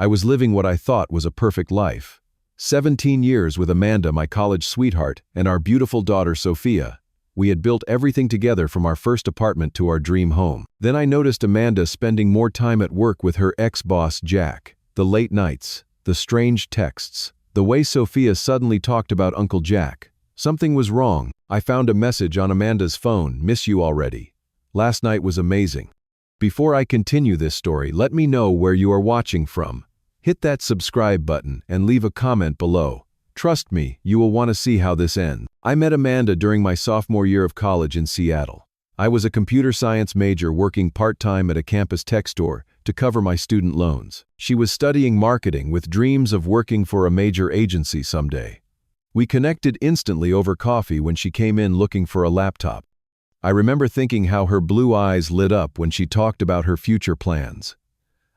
I was living what I thought was a perfect life. 17 years with Amanda, my college sweetheart, and our beautiful daughter Sophia. We had built everything together from our first apartment to our dream home. Then I noticed Amanda spending more time at work with her ex-boss Jack. The late nights, the strange texts, the way Sophia suddenly talked about Uncle Jack. Something was wrong. I found a message on Amanda's phone, "Miss you already. Last night was amazing." Before I continue this story, let me know where you are watching from. Hit that subscribe button and leave a comment below. Trust me, you will want to see how this ends. I met Amanda during my sophomore year of college in Seattle. I was a computer science major working part-time at a campus tech store to cover my student loans. She was studying marketing with dreams of working for a major agency someday. We connected instantly over coffee when she came in looking for a laptop. I remember thinking how her blue eyes lit up when she talked about her future plans.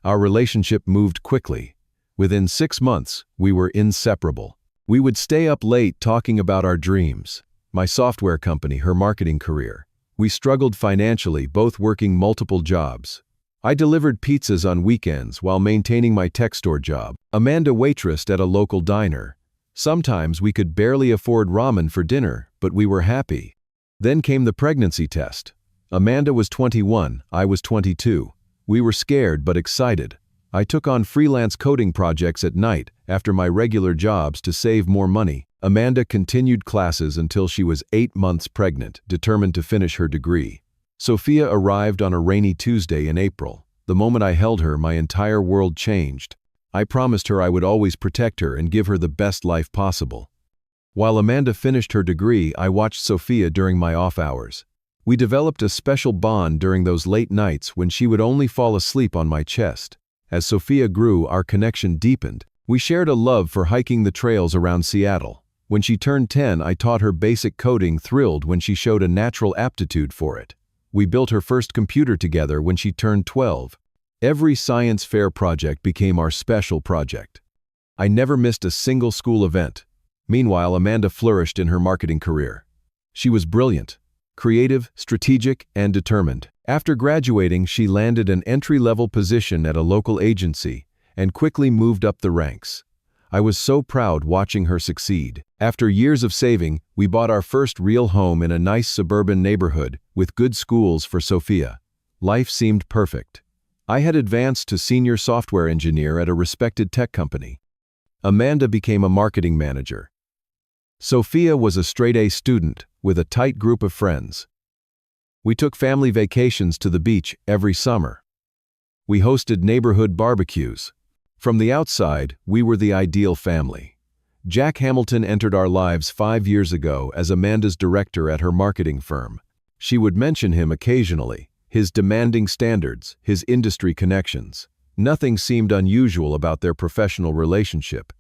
Our relationship moved quickly. Within 6 months, we were inseparable. We would stay up late talking about our dreams, my software company, her marketing career. We struggled financially, both working multiple jobs. I delivered pizzas on weekends while maintaining my tech store job. Amanda waitressed at a local diner. Sometimes we could barely afford ramen for dinner, but we were happy. Then came the pregnancy test. Amanda was 21, I was 22. We were scared but excited. I took on freelance coding projects at night after my regular jobs to save more money. Amanda continued classes until she was 8 months pregnant, determined to finish her degree. Sophia arrived on a rainy Tuesday in April. The moment I held her, my entire world changed. I promised her I would always protect her and give her the best life possible. While Amanda finished her degree, I watched Sophia during my off hours. We developed a special bond during those late nights when she would only fall asleep on my chest. As Sophia grew, our connection deepened. We shared a love for hiking the trails around Seattle. When she turned 10, I taught her basic coding, thrilled when she showed a natural aptitude for it. We built her first computer together when she turned 12. Every science fair project became our special project. I never missed a single school event. Meanwhile, Amanda flourished in her marketing career. She was brilliant, creative, strategic, and determined. After graduating, she landed an entry-level position at a local agency and quickly moved up the ranks. I was so proud watching her succeed. After years of saving, we bought our first real home in a nice suburban neighborhood with good schools for Sophia. Life seemed perfect. I had advanced to senior software engineer at a respected tech company. Amanda became a marketing manager. Sophia was a straight-A student with a tight group of friends. We took family vacations to the beach every summer. We hosted neighborhood barbecues. From the outside, we were the ideal family. Jack Hamilton entered our lives 5 years ago as Amanda's director at her marketing firm. She would mention him occasionally, his demanding standards, his industry connections. Nothing seemed unusual about their professional relationship.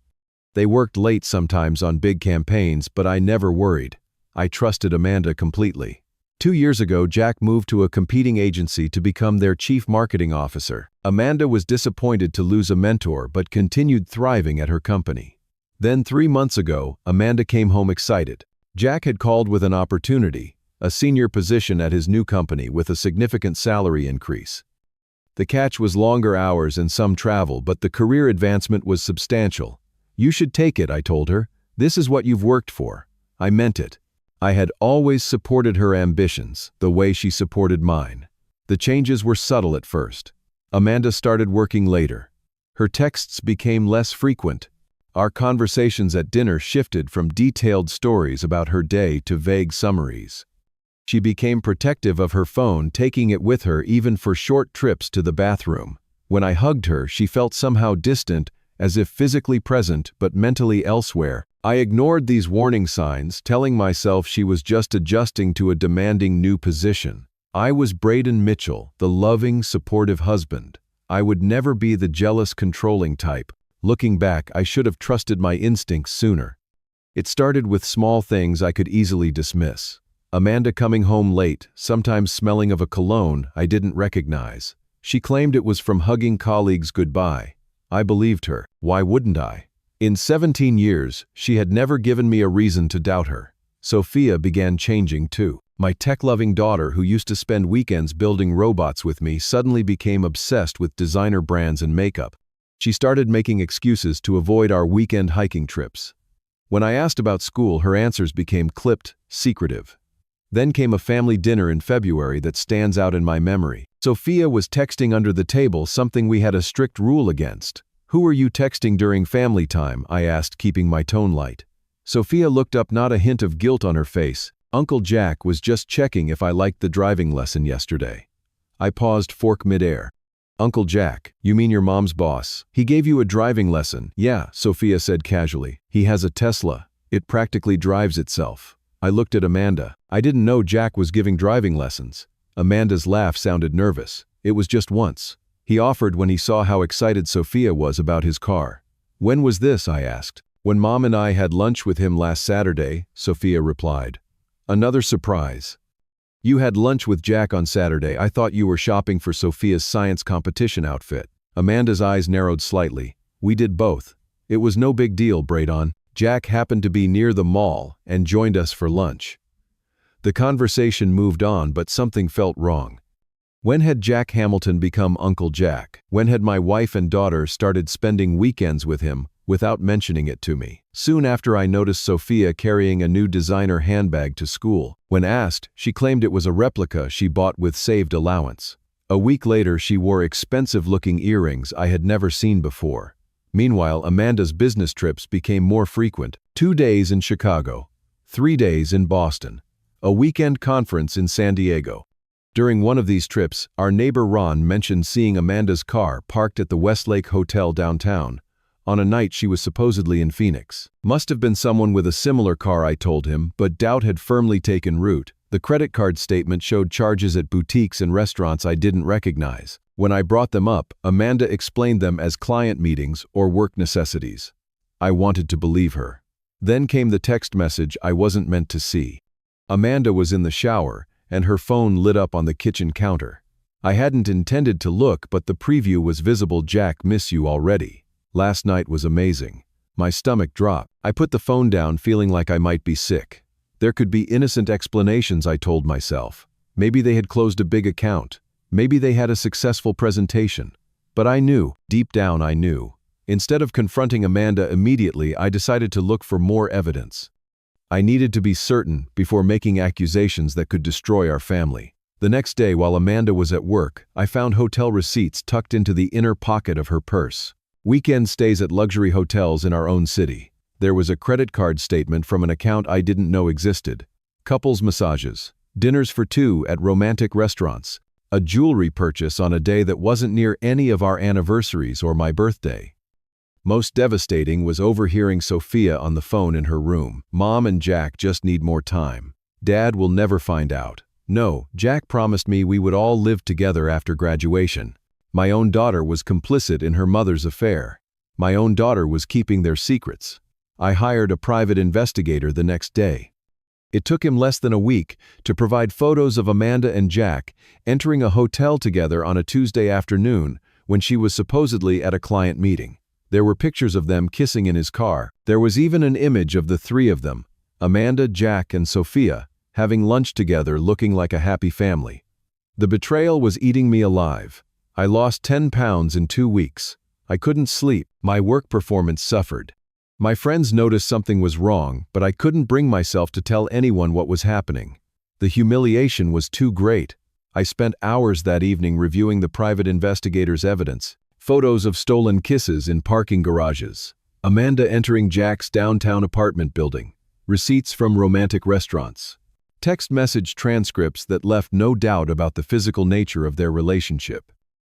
They worked late sometimes on big campaigns, but I never worried. I trusted Amanda completely. 2 years ago, Jack moved to a competing agency to become their chief marketing officer. Amanda was disappointed to lose a mentor, but continued thriving at her company. Then 3 months ago, Amanda came home excited. Jack had called with an opportunity, a senior position at his new company with a significant salary increase. The catch was longer hours and some travel, but the career advancement was substantial. "You should take it," I told her. "This is what you've worked for." I meant it. I had always supported her ambitions, the way she supported mine. The changes were subtle at first. Amanda started working later. Her texts became less frequent. Our conversations at dinner shifted from detailed stories about her day to vague summaries. She became protective of her phone, taking it with her even for short trips to the bathroom. When I hugged her, she felt somehow distant, as if physically present but mentally elsewhere. I ignored these warning signs, telling myself she was just adjusting to a demanding new position. I was Braden Mitchell, the loving, supportive husband. I would never be the jealous, controlling type. Looking back, I should have trusted my instincts sooner. It started with small things I could easily dismiss. Amanda coming home late, sometimes smelling of a cologne I didn't recognize. She claimed it was from hugging colleagues goodbye. I believed her. Why wouldn't I? In 17 years, she had never given me a reason to doubt her. Sophia began changing too. My tech-loving daughter, who used to spend weekends building robots with me, suddenly became obsessed with designer brands and makeup. She started making excuses to avoid our weekend hiking trips. When I asked about school, her answers became clipped, secretive. Then came a family dinner in February that stands out in my memory. Sophia was texting under the table, something we had a strict rule against. "Who are you texting during family time?" I asked, keeping my tone light. Sophia looked up, not a hint of guilt on her face. "Uncle Jack was just checking if I liked the driving lesson yesterday." I paused, fork midair. "Uncle Jack, you mean your mom's boss? He gave you a driving lesson?" "Yeah," Sophia said casually. "He has a Tesla. It practically drives itself." I looked at Amanda. I didn't know Jack was giving driving lessons. Amanda's laugh sounded nervous. "It was just once. He offered when he saw how excited Sophia was about his car." "When was this?" I asked. "When Mom and I had lunch with him last Saturday," Sophia replied. Another surprise. "You had lunch with Jack on Saturday. I thought you were shopping for Sophia's science competition outfit." Amanda's eyes narrowed slightly. "We did both. It was no big deal, Braydon. Jack happened to be near the mall and joined us for lunch." The conversation moved on, but something felt wrong. When had Jack Hamilton become Uncle Jack? When had my wife and daughter started spending weekends with him without mentioning it to me? Soon after, I noticed Sophia carrying a new designer handbag to school. When asked, she claimed it was a replica she bought with saved allowance. A week later, she wore expensive-looking earrings I had never seen before. Meanwhile, Amanda's business trips became more frequent. 2 days in Chicago, 3 days in Boston, a weekend conference in San Diego. During one of these trips, our neighbor Ron mentioned seeing Amanda's car parked at the Westlake Hotel downtown, on a night she was supposedly in Phoenix. "Must have been someone with a similar car," I told him, but doubt had firmly taken root. The credit card statement showed charges at boutiques and restaurants I didn't recognize. When I brought them up, Amanda explained them as client meetings or work necessities. I wanted to believe her. Then came the text message I wasn't meant to see. Amanda was in the shower, and her phone lit up on the kitchen counter. I hadn't intended to look, but the preview was visible. "Jack, miss you already. Last night was amazing." My stomach dropped. I put the phone down, feeling like I might be sick. There could be innocent explanations, I told myself. Maybe they had closed a big account. Maybe they had a successful presentation. But I knew, deep down I knew. Instead of confronting Amanda immediately, I decided to look for more evidence. I needed to be certain before making accusations that could destroy our family. The next day, while Amanda was at work, I found hotel receipts tucked into the inner pocket of her purse. Weekend stays at luxury hotels in our own city. There was a credit card statement from an account I didn't know existed. Couples massages, dinners for two at romantic restaurants, a jewelry purchase on a day that wasn't near any of our anniversaries or my birthday. Most devastating was overhearing Sophia on the phone in her room. "Mom and Jack just need more time. Dad will never find out. No, Jack promised me we would all live together after graduation. My own daughter was complicit in her mother's affair. My own daughter was keeping their secrets." I hired a private investigator the next day. It took him less than a week to provide photos of Amanda and Jack entering a hotel together on a Tuesday afternoon when she was supposedly at a client meeting. There were pictures of them kissing in his car. There was even an image of the three of them, Amanda, Jack, and Sophia, having lunch together looking like a happy family. The betrayal was eating me alive. I lost 10 pounds in 2 weeks. I couldn't sleep. My work performance suffered. My friends noticed something was wrong, but I couldn't bring myself to tell anyone what was happening. The humiliation was too great. I spent hours that evening reviewing the private investigator's evidence. Photos of stolen kisses in parking garages, Amanda entering Jack's downtown apartment building, receipts from romantic restaurants, text message transcripts that left no doubt about the physical nature of their relationship.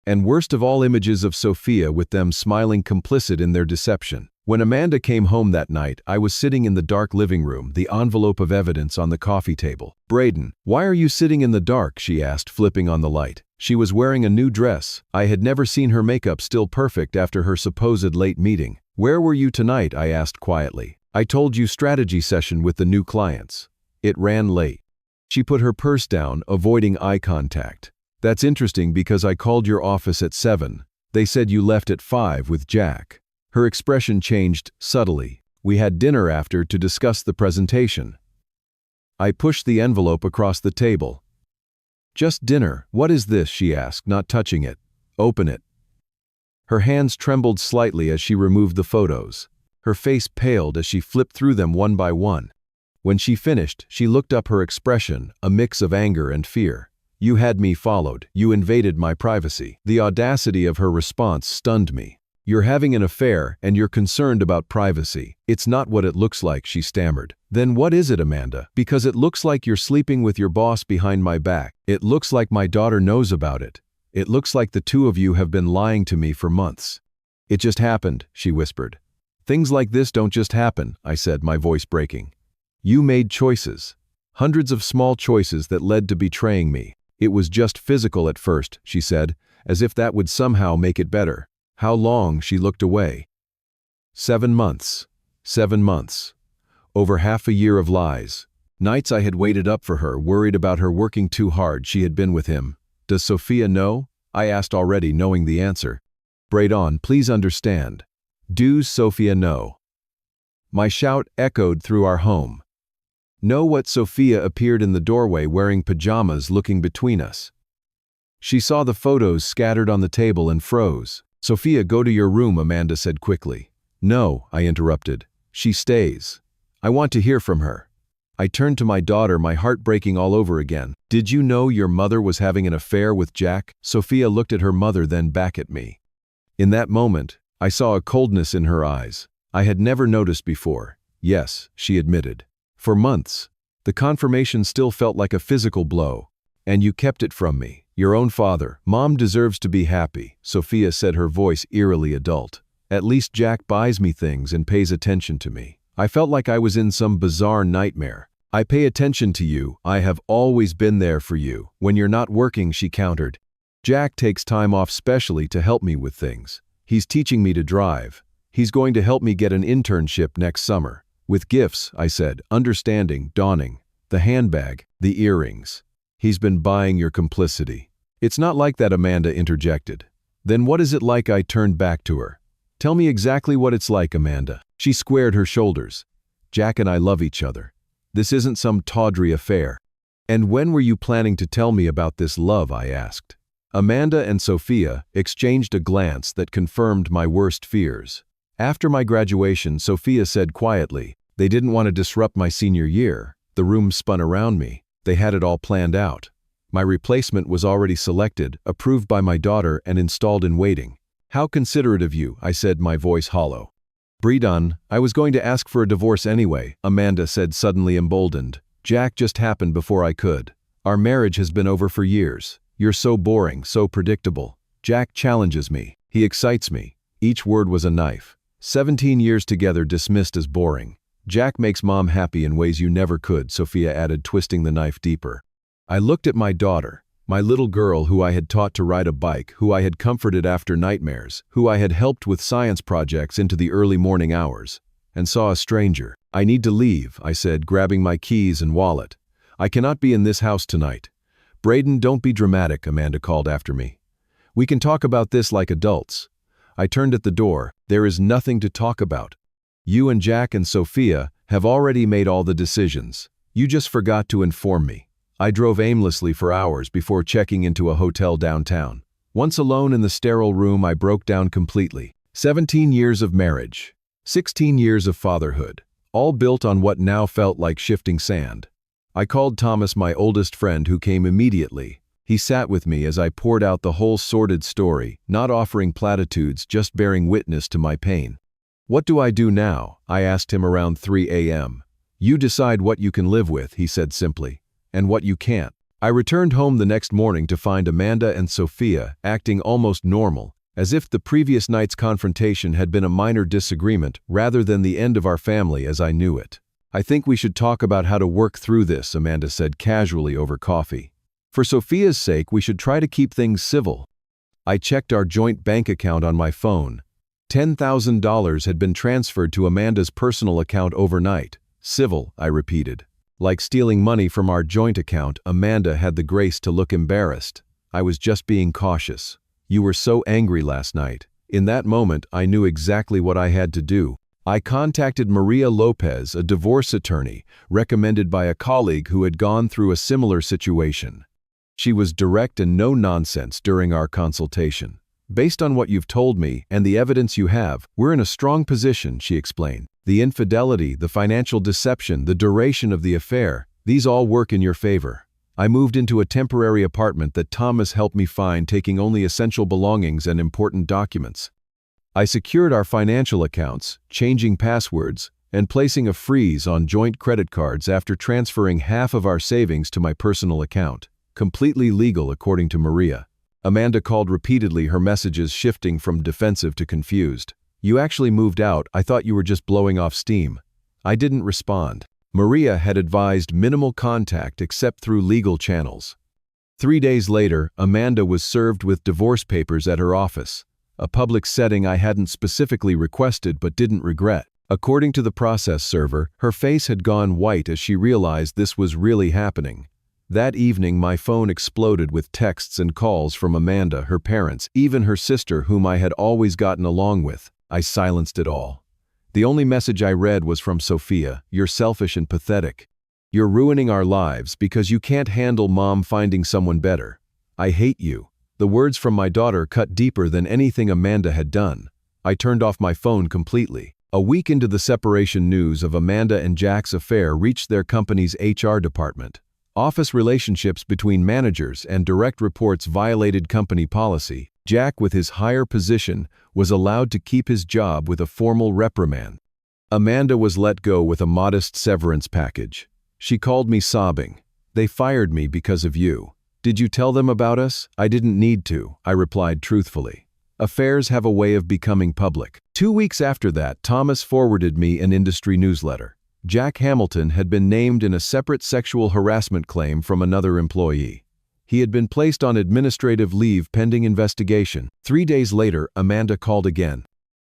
And worst of all, images of Sophia with them smiling, complicit in their deception. When Amanda came home that night, I was sitting in the dark living room, the envelope of evidence on the coffee table. "Braydon, why are you sitting in the dark?" she asked, flipping on the light. She was wearing a new dress. I had never seen her makeup still perfect after her supposed late meeting. "Where were you tonight?" I asked quietly. "I told you, strategy session with the new clients. It ran late." She put her purse down, avoiding eye contact. "That's interesting because I called your office at 7. They said you left at 5 with Jack." Her expression changed subtly. "We had dinner after to discuss the presentation." I pushed the envelope across the table. "Just dinner. What is this?" she asked, not touching it. "Open it." Her hands trembled slightly as she removed the photos. Her face paled as she flipped through them one by one. When she finished, she looked up, her expression a mix of anger and fear. "You had me followed. You invaded my privacy." The audacity of her response stunned me. "You're having an affair, and you're concerned about privacy. It's not what it looks like," she stammered. "Then what is it, Amanda? Because it looks like you're sleeping with your boss behind my back. It looks like my daughter knows about it. It looks like the two of you have been lying to me for months." "It just happened," she whispered. "Things like this don't just happen," I said, my voice breaking. "You made choices. Hundreds of small choices that led to betraying me. It was just physical at first," she said, as if that would somehow make it better. "How long?" She looked away. 7 months. 7 months. Over half a year of lies. Nights I had waited up for her, worried about her working too hard. She had been with him. "Does Sophia know?" I asked, already knowing the answer. "Braydon, please understand. Does Sophia know?" My shout echoed through our home. "Know what?" Sophia appeared in the doorway wearing pajamas, looking between us. She saw the photos scattered on the table and froze. "Sophia, go to your room," Amanda said quickly. "No," I interrupted. "She stays. I want to hear from her." I turned to my daughter, my heart breaking all over again. "Did you know your mother was having an affair with Jack?" Sophia looked at her mother, then back at me. In that moment, I saw a coldness in her eyes I had never noticed before. "Yes," she admitted. "For months. The confirmation still felt like a physical blow. And you kept it from me. Your own father. Mom deserves to be happy," Sophia said, her voice eerily adult. "At least Jack buys me things and pays attention to me." I felt like I was in some bizarre nightmare. "I pay attention to you. I have always been there for you. When you're not working," she countered. "Jack takes time off specially to help me with things. He's teaching me to drive. He's going to help me get an internship next summer." "With gifts," I said, understanding dawning. "The handbag, the earrings. He's been buying your complicity." "It's not like that," Amanda interjected. "Then what is it like?" I turned back to her. "Tell me exactly what it's like, Amanda." She squared her shoulders. "Jack and I love each other. This isn't some tawdry affair." "And when were you planning to tell me about this love?" I asked. Amanda and Sophia exchanged a glance that confirmed my worst fears. "After my graduation," Sophia said quietly. "They didn't want to disrupt my senior year." The room spun around me. They had it all planned out. My replacement was already selected, approved by my daughter, and installed in waiting. "How considerate of you," I said, my voice hollow. "Braydon, I was going to ask for a divorce anyway," Amanda said, suddenly emboldened. "Jack just happened before I could. Our marriage has been over for years. You're so boring, so predictable. Jack challenges me. He excites me." Each word was a knife. 17 years together dismissed as boring. "Jack makes Mom happy in ways you never could," Sophia added, twisting the knife deeper. I looked at my daughter, my little girl who I had taught to ride a bike, who I had comforted after nightmares, who I had helped with science projects into the early morning hours, and saw a stranger. "I need to leave," I said, grabbing my keys and wallet. "I cannot be in this house tonight." "Braydon, don't be dramatic," Amanda called after me. "We can talk about this like adults." I turned at the door. "There is nothing to talk about. You and Jack and Sophia have already made all the decisions. You just forgot to inform me." I drove aimlessly for hours before checking into a hotel downtown. Once alone in the sterile room, I broke down completely. 17 years of marriage. 16 years of fatherhood. All built on what now felt like shifting sand. I called Thomas, my oldest friend, who came immediately. He sat with me as I poured out the whole sordid story, not offering platitudes, just bearing witness to my pain. "What do I do now?" I asked him around 3 a.m. "You decide what you can live with," he said simply, "and what you can't." I returned home the next morning to find Amanda and Sophia acting almost normal, as if the previous night's confrontation had been a minor disagreement rather than the end of our family as I knew it. "I think we should talk about how to work through this," Amanda said casually over coffee. "For Sophia's sake, we should try to keep things civil." I checked our joint bank account on my phone. $10,000 had been transferred to Amanda's personal account overnight. "Civil," I repeated. Like stealing money from our joint account, Amanda had the grace to look embarrassed. "I was just being cautious. You were so angry last night." In that moment, I knew exactly what I had to do. I contacted Maria Lopez, a divorce attorney, recommended by a colleague who had gone through a similar situation. She was direct and no nonsense during our consultation. Based on what you've told me and the evidence you have, we're in a strong position, she explained. The infidelity, the financial deception, the duration of the affair, these all work in your favor. I moved into a temporary apartment that Thomas helped me find, taking only essential belongings and important documents. I secured our financial accounts, changing passwords, and placing a freeze on joint credit cards after transferring half of our savings to my personal account. Completely legal, according to Maria. Amanda called repeatedly, her messages shifting from defensive to confused. You actually moved out. I thought you were just blowing off steam. I didn't respond. Maria had advised minimal contact except through legal channels. 3 days later, Amanda was served with divorce papers at her office, a public setting I hadn't specifically requested but didn't regret. According to the process server, her face had gone white as she realized this was really happening. That evening, my phone exploded with texts and calls from Amanda, her parents, even her sister, whom I had always gotten along with. I silenced it all. The only message I read was from Sophia. You're selfish and pathetic. You're ruining our lives because you can't handle Mom finding someone better. I hate you. The words from my daughter cut deeper than anything Amanda had done. I turned off my phone completely. A week into the separation, news of Amanda and Jack's affair reached their company's HR department. Office relationships between managers and direct reports violated company policy. Jack, with his higher position, was allowed to keep his job with a formal reprimand. Amanda was let go with a modest severance package. She called me sobbing. They fired me because of you. Did you tell them about us? I didn't need to, I replied truthfully. Affairs have a way of becoming public. 2 weeks after that, Thomas forwarded me an industry newsletter. Jack Hamilton had been named in a separate sexual harassment claim from another employee. He had been placed on administrative leave pending investigation. 3 days later, Amanda called again.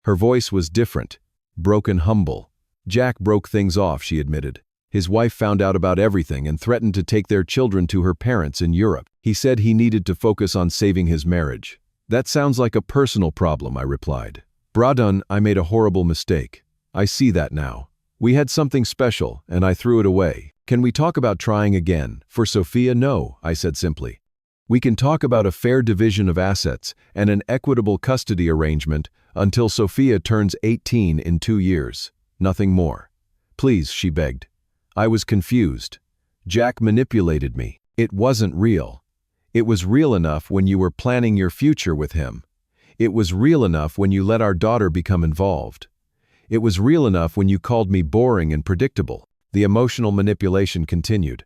Her voice was different, broken, humble. Jack broke things off, she admitted. His wife found out about everything and threatened to take their children to her parents in Europe. He said he needed to focus on saving his marriage. That sounds like a personal problem, I replied. Bradun, I made a horrible mistake. I see that now. We had something special, and I threw it away. Can we talk about trying again? For Sophia, no, I said simply. We can talk about a fair division of assets and an equitable custody arrangement until Sophia turns 18 in 2 years. Nothing more. Please, she begged. I was confused. Jack manipulated me. It wasn't real. It was real enough when you were planning your future with him. It was real enough when you let our daughter become involved. It was real enough when you called me boring and predictable. The emotional manipulation continued.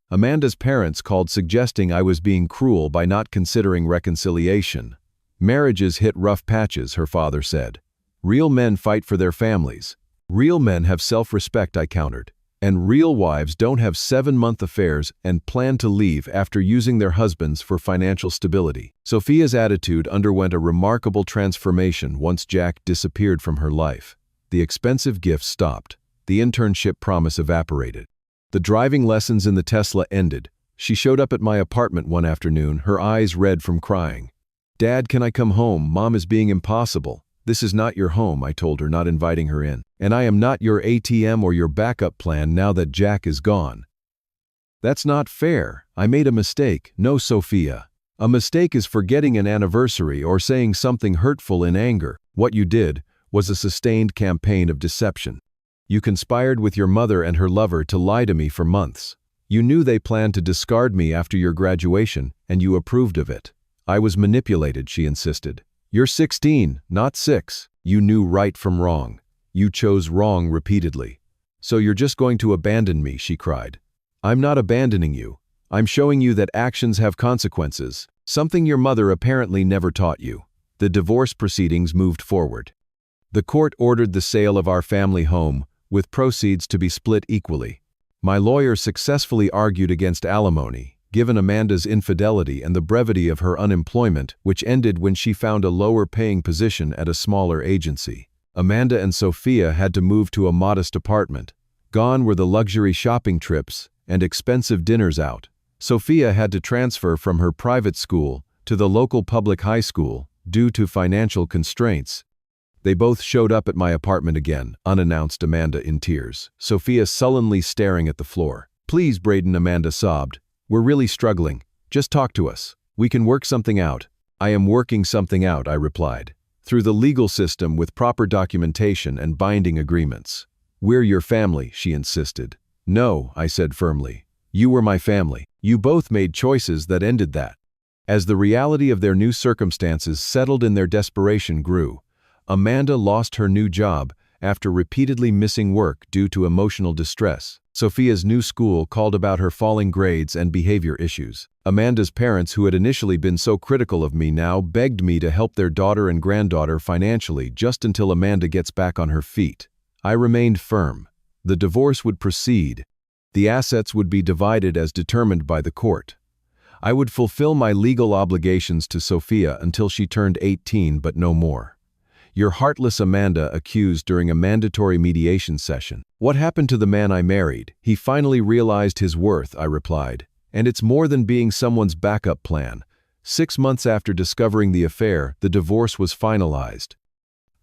Amanda's parents called, suggesting I was being cruel by not considering reconciliation. Marriages hit rough patches, her father said. Real men fight for their families. Real men have self-respect, I countered. And real wives don't have 7-month affairs and plan to leave after using their husbands for financial stability. Sophia's attitude underwent a remarkable transformation once Jack disappeared from her life. The expensive gifts stopped. The internship promise evaporated. The driving lessons in the Tesla ended. She showed up at my apartment one afternoon, her eyes red from crying. Dad, can I come home? Mom is being impossible. This is not your home, I told her, not inviting her in. And I am not your ATM or your backup plan now that Jack is gone. That's not fair. I made a mistake. No, Sophia. A mistake is forgetting an anniversary or saying something hurtful in anger. What you did was a sustained campaign of deception. You conspired with your mother and her lover to lie to me for months. You knew they planned to discard me after your graduation, and you approved of it. I was manipulated, she insisted. You're 16, not 6. You knew right from wrong. You chose wrong repeatedly. So you're just going to abandon me, she cried. I'm not abandoning you. I'm showing you that actions have consequences, something your mother apparently never taught you. The divorce proceedings moved forward. The court ordered the sale of our family home, with proceeds to be split equally. My lawyer successfully argued against alimony, given Amanda's infidelity and the brevity of her unemployment, which ended when she found a lower-paying position at a smaller agency. Amanda and Sophia had to move to a modest apartment. Gone were the luxury shopping trips and expensive dinners out. Sophia had to transfer from her private school to the local public high school due to financial constraints. They both showed up at my apartment again, unannounced, Amanda in tears, Sophia sullenly staring at the floor. Please, Braden, Amanda sobbed. We're really struggling. Just talk to us. We can work something out. I am working something out, I replied. Through the legal system with proper documentation and binding agreements. We're your family, she insisted. No, I said firmly. You were my family. You both made choices that ended that. As the reality of their new circumstances settled in, their desperation grew. Amanda lost her new job after repeatedly missing work due to emotional distress. Sophia's new school called about her falling grades and behavior issues. Amanda's parents, who had initially been so critical of me, now begged me to help their daughter and granddaughter financially just until Amanda gets back on her feet. I remained firm. The divorce would proceed. The assets would be divided as determined by the court. I would fulfill my legal obligations to Sophia until she turned 18, but no more. Your heartless Amanda accused during a mandatory mediation session. What happened to the man I married? He finally realized his worth, I replied. And it's more than being someone's backup plan. 6 months after discovering the affair, the divorce was finalized.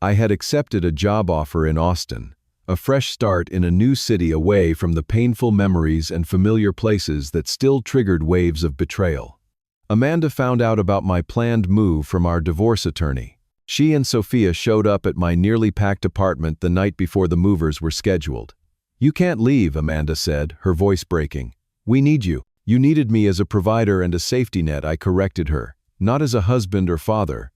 I had accepted a job offer in Austin, a fresh start in a new city away from the painful memories and familiar places that still triggered waves of betrayal. Amanda found out about my planned move from our divorce attorney. She and Sophia showed up at my nearly packed apartment the night before the movers were scheduled. You can't leave, Amanda said, her voice breaking. We need you. You needed me as a provider and a safety net, I corrected her, not as a husband or father.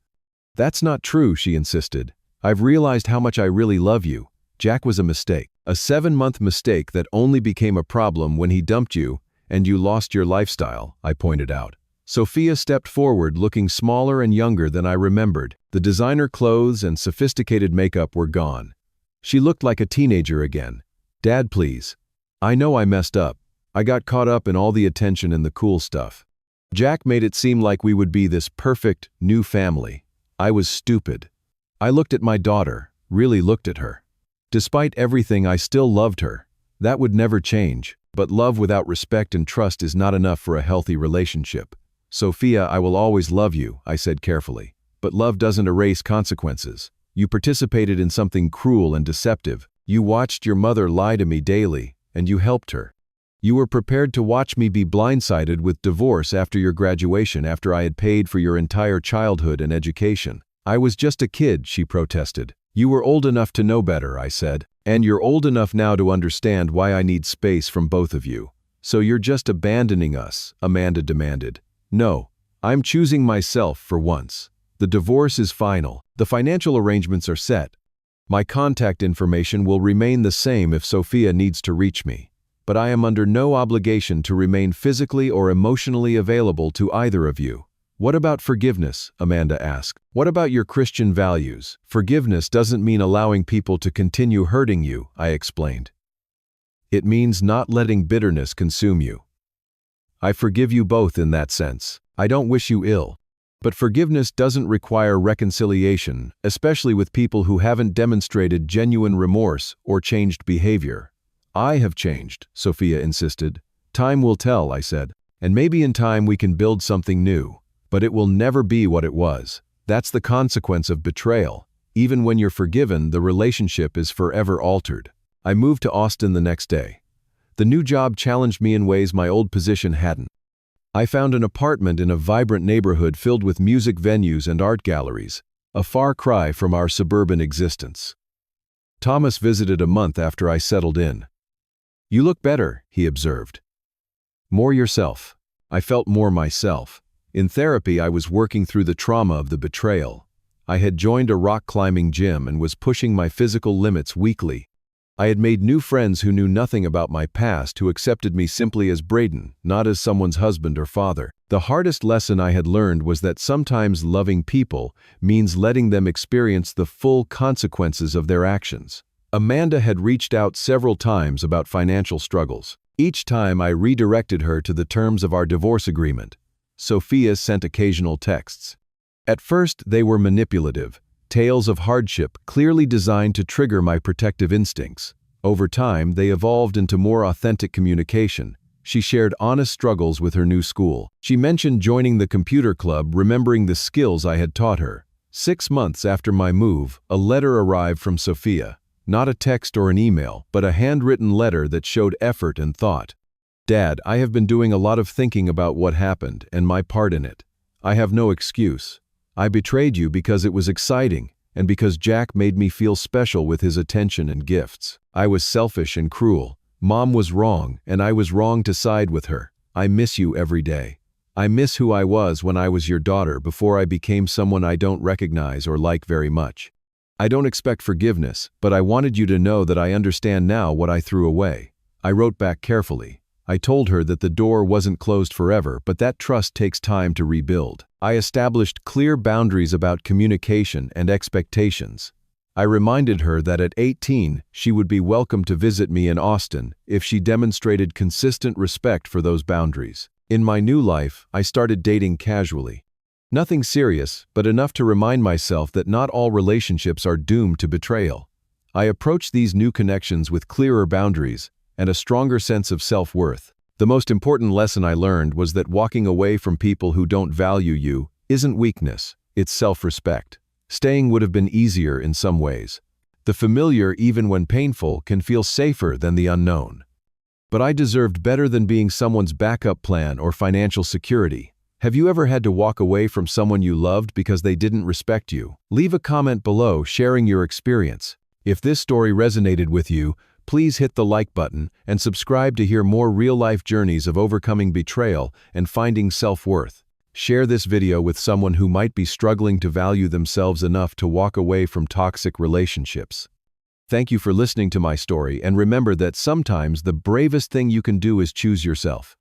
That's not true, she insisted. I've realized how much I really love you. Jack was a mistake. A 7-month mistake that only became a problem when he dumped you and you lost your lifestyle, I pointed out. Sophia stepped forward, looking smaller and younger than I remembered. The designer clothes and sophisticated makeup were gone. She looked like a teenager again. Dad, please. I know I messed up. I got caught up in all the attention and the cool stuff. Jack made it seem like we would be this perfect, new family. I was stupid. I looked at my daughter, really looked at her. Despite everything, I still loved her. That would never change, but love without respect and trust is not enough for a healthy relationship. Sophia, I will always love you, I said carefully. But love doesn't erase consequences. You participated in something cruel and deceptive. You watched your mother lie to me daily, and you helped her. You were prepared to watch me be blindsided with divorce after your graduation, after I had paid for your entire childhood and education. I was just a kid, she protested. You were old enough to know better, I said. And you're old enough now to understand why I need space from both of you. So you're just abandoning us, Amanda demanded. No, I'm choosing myself for once. The divorce is final. The financial arrangements are set. My contact information will remain the same if Sophia needs to reach me. But I am under no obligation to remain physically or emotionally available to either of you. What about forgiveness? Amanda asked. What about your Christian values? Forgiveness doesn't mean allowing people to continue hurting you, I explained. It means not letting bitterness consume you. I forgive you both in that sense. I don't wish you ill. But forgiveness doesn't require reconciliation, especially with people who haven't demonstrated genuine remorse or changed behavior. I have changed, Sophia insisted. Time will tell, I said. And maybe in time we can build something new. But it will never be what it was. That's the consequence of betrayal. Even when you're forgiven, the relationship is forever altered. I moved to Austin the next day. The new job challenged me in ways my old position hadn't. I found an apartment in a vibrant neighborhood filled with music venues and art galleries, a far cry from our suburban existence. Thomas visited a month after I settled in. You look better, he observed. More yourself. I felt more myself. In therapy, I was working through the trauma of the betrayal. I had joined a rock climbing gym and was pushing my physical limits weekly. I had made new friends who knew nothing about my past, who accepted me simply as Braden, not as someone's husband or father. The hardest lesson I had learned was that sometimes loving people means letting them experience the full consequences of their actions. Amanda had reached out several times about financial struggles. Each time I redirected her to the terms of our divorce agreement. Sophia sent occasional texts. At first, they were manipulative. Tales of hardship clearly designed to trigger my protective instincts. Over time, they evolved into more authentic communication. She shared honest struggles with her new school. She mentioned joining the computer club, remembering the skills I had taught her. 6 months after my move, a letter arrived from Sophia. Not a text or an email, but a handwritten letter that showed effort and thought. Dad, I have been doing a lot of thinking about what happened and my part in it. I have no excuse. I betrayed you because it was exciting, and because Jack made me feel special with his attention and gifts. I was selfish and cruel. Mom was wrong, and I was wrong to side with her. I miss you every day. I miss who I was when I was your daughter before I became someone I don't recognize or like very much. I don't expect forgiveness, but I wanted you to know that I understand now what I threw away. I wrote back carefully. I told her that the door wasn't closed forever, but that trust takes time to rebuild. I established clear boundaries about communication and expectations. I reminded her that at 18, she would be welcome to visit me in Austin if she demonstrated consistent respect for those boundaries. In my new life, I started dating casually. Nothing serious, but enough to remind myself that not all relationships are doomed to betrayal. I approached these new connections with clearer boundaries and a stronger sense of self-worth. The most important lesson I learned was that walking away from people who don't value you isn't weakness, it's self-respect. Staying would have been easier in some ways. The familiar, even when painful, can feel safer than the unknown. But I deserved better than being someone's backup plan or financial security. Have you ever had to walk away from someone you loved because they didn't respect you? Leave a comment below sharing your experience. If this story resonated with you, please hit the like button and subscribe to hear more real-life journeys of overcoming betrayal and finding self-worth. Share this video with someone who might be struggling to value themselves enough to walk away from toxic relationships. Thank you for listening to my story, and remember that sometimes the bravest thing you can do is choose yourself.